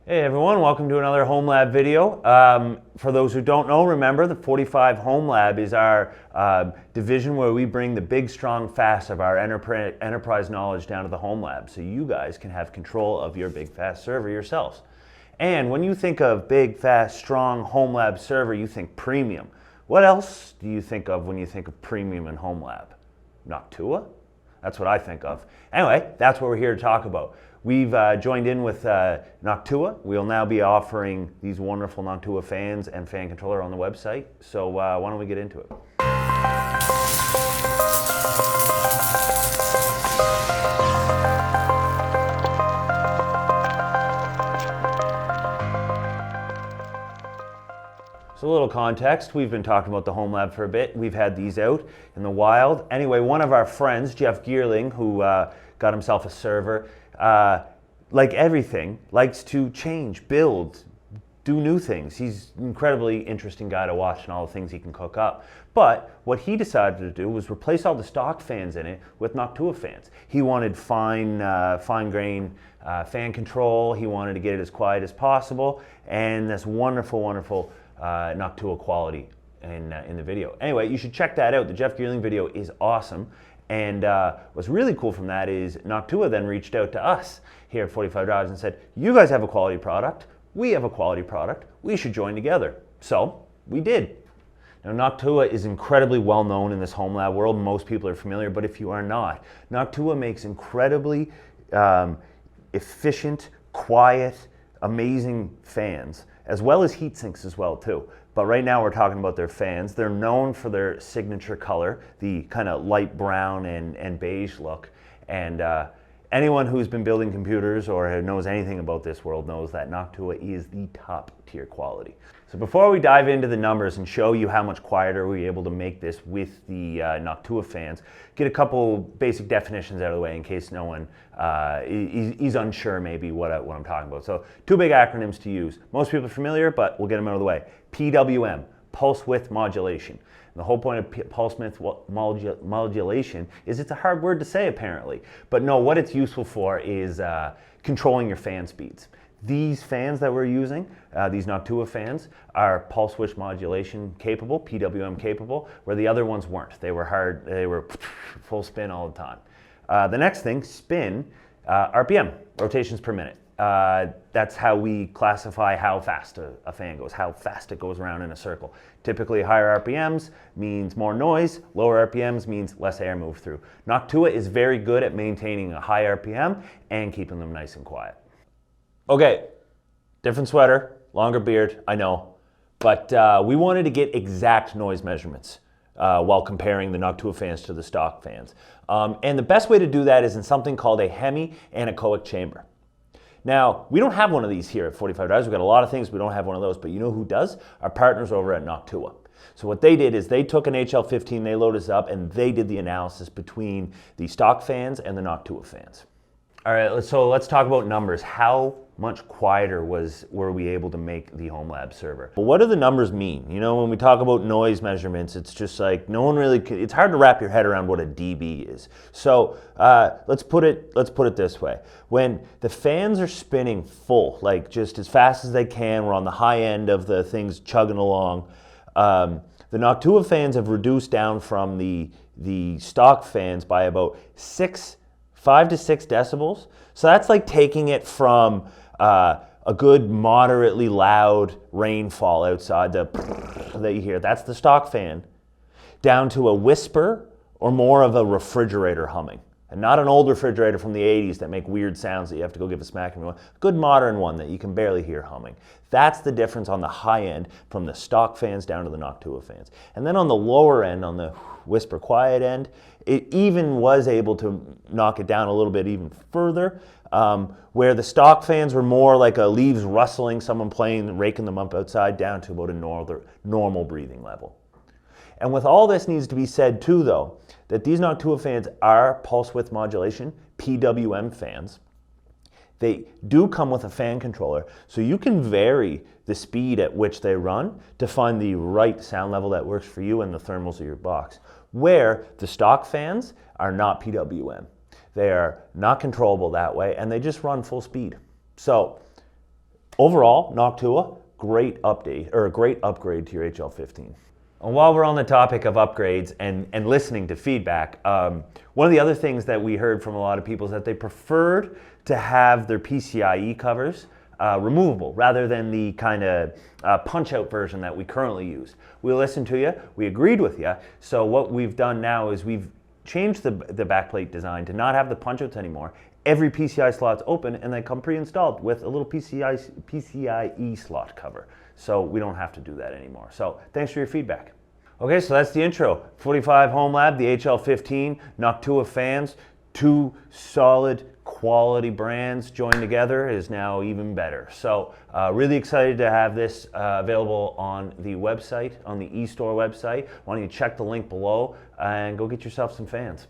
Hey everyone, welcome to another HomeLab video. For those who don't know, remember the 45HomeLab is our division where we bring the big, strong, fast of our enterprise knowledge down to the HomeLab so you guys can have control of your big, fast server yourselves. And when you think of big, fast, strong HomeLab server, you think premium. What else do you think of when you think of premium and HomeLab? Noctua? That's what I think of. Anyway, that's what we're here to talk about. We've joined in with Noctua. We'll now be offering these wonderful Noctua fans and fan controller on the website. So why don't we get into it? So a little context, we've been talking about the HomeLab for a bit. We've had these out in the wild. Anyway, one of our friends, Jeff Geerling, who got himself a server, like everything, likes to change, build, do new things. He's an incredibly interesting guy to watch and all the things he can cook up. But what he decided to do was replace all the stock fans in it with Noctua fans. He wanted fine grain fan control. He wanted to get it as quiet as possible, and this wonderful, wonderful Noctua quality in the video. Anyway, you should check that out. The Jeff Geerling video is awesome. And what's really cool from that is Noctua then reached out to us here at 45 and said, you guys have a quality product, we have a quality product, we should join together. So we did. Now Noctua is incredibly well known in this HomeLab world. Most people are familiar, but if you are not, Noctua makes incredibly efficient, quiet, amazing fans, as well as heat sinks as well too. But right now we're talking about their fans. They're known for their signature color, the kind of light brown and beige look. And anyone who's been building computers or knows anything about this world knows that Noctua is the top tier quality. So before we dive into the numbers and show you how much quieter we're able to make this with the Noctua fans, get a couple basic definitions out of the way in case no one is unsure maybe what I'm talking about. So two big acronyms to use. Most people are familiar, but we'll get them out of the way. PWM, pulse width modulation. And the whole point of pulse width modulation is it's a hard word to say apparently, but no, what it's useful for is controlling your fan speeds. These fans that we're using, these Noctua fans, are pulse width modulation capable, PWM capable, where the other ones weren't. They were hard, they were full spin all the time. The next thing, spin, RPM, rotations per minute. That's how we classify how fast a fan goes, how fast it goes around in a circle. Typically higher RPMs means more noise, lower RPMs means less air move through. Noctua is very good at maintaining a high RPM and keeping them nice and quiet. Okay, different sweater, longer beard, I know, but we wanted to get exact noise measurements while comparing the Noctua fans to the stock fans. And the best way to do that is in something called a hemi-anechoic chamber. Now, we don't have one of these here at 45 We've got a lot of things, we don't have one of those, but you know who does? Our partners over at Noctua. So what they did is they took an HL15, they loaded us up, and they did the analysis between the stock fans and the Noctua fans. All right, so let's talk about numbers. How much quieter were we able to make the HomeLab server? Well, what do the numbers mean? You know, when we talk about noise measurements, it's just like no one really, it's hard to wrap your head around what a dB is. So let's put it this way. When the fans are spinning full, like just as fast as they can, we're on the high end of the things chugging along, the Noctua fans have reduced down from the stock fans by about 5 to 6 decibels. So that's like taking it from a good moderately loud rainfall outside that you hear, that's the stock fan, down to a whisper or more of a refrigerator humming. And not an old refrigerator from the 80s that make weird sounds that you have to go give a smack and a good modern one that you can barely hear humming. That's the difference on the high end from the stock fans down to the Noctua fans. And then on the lower end, on the whisper quiet end, it even was able to knock it down a little bit even further, where the stock fans were more like a leaves rustling, someone playing, raking them up outside, down to about a normal breathing level. And with all this needs to be said too though, that these Noctua fans are pulse width modulation, PWM fans. They do come with a fan controller, so you can vary the speed at which they run to find the right sound level that works for you and the thermals of your box. Where the stock fans are not PWM. They are not controllable that way, and they just run full speed. So Overall, Noctua, great update, or a great upgrade to your HL15. And while we're on the topic of upgrades and listening to feedback, one of the other things that we heard from a lot of people is that they preferred to have their PCIe covers removable rather than the kind of punch-out version that we currently use. We listened to you, we agreed with you, so what we've done now is we've changed the backplate design to not have the punch-outs anymore. Every PCI slot's open and they come pre-installed with a little PCIe slot cover. So we don't have to do that anymore. So thanks for your feedback. Okay, so that's the intro. 45HomeLab, the HL15, Noctua fans, two solid quality brands joined together is now even better. So really excited to have this available on the website, on the eStore website. Why don't you check the link below and go get yourself some fans.